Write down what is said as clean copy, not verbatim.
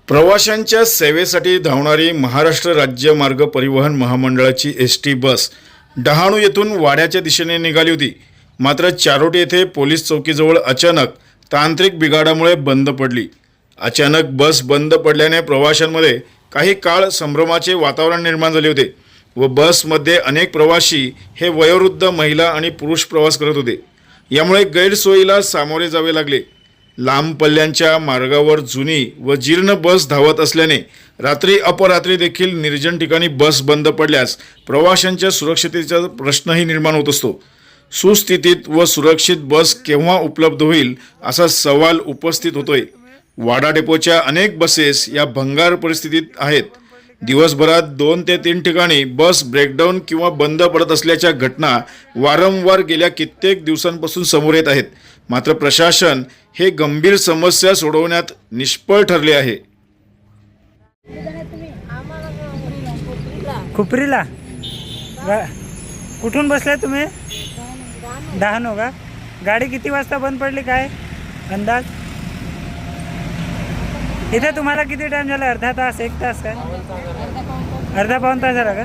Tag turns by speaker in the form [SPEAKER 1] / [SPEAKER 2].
[SPEAKER 1] प्रवाशांच्या सेवेसाठी धावणारी महाराष्ट्र राज्य मार्ग परिवहन महामंडळाची एस.टी. बस डहाणू येथून वाड्याच्या दिशेने निघाली होती. मात्र चारोटी येथे पोलीस चौकीजवळ अचानक तांत्रिक बिघाडामुळे बंद पडली. अचानक बस बंद पडल्याने प्रवाशांमध्ये काही काळ संभ्रमाचे वातावरण निर्माण झाले होते व बसमध्ये अनेक प्रवासी हे वयोवृद्ध महिला आणि पुरुष प्रवास करत होते. यामुळे गैरसोयीला सामोरे जावे लागले. लांब पल्ल्यांच्या मार्गावर जुनी व जीर्ण बस धावत असल्याने रात्री अपरात्री देखील निर्जन ठिकाणी बस बंद पडल्यास प्रवाशांच्या सुरक्षिततेचा प्रश्नही निर्माण होत असतो. सुस्थितीत व सुरक्षित बस केव्हा उपलब्ध होईल असा सवाल उपस्थित होतोय. वाडा डेपोच्या अनेक बसेस या भंगार परिस्थितीत आहेत. दिवसभरात 2 ते 3 ठिकाणी बस ब्रेकडाऊन किंवा बंद पडत असल्याच्या घटना वारंवार गेल्या कित्येक दिवसांपासून समोर येत आहेत. मात्र प्रशासन हे गंभीर समस्या सोडवण्यात निष्फळ ठरले आहे.
[SPEAKER 2] खुपरीला कुठून बसलाय तुम्ही? डहाणू का? गाडी किती वाजता बंद पडली काय अंदाज? इथे तुम्हाला किती टाइम झाला? अर्धा तास, 1 तास काय? अर्धा पाऊण तास झाला का?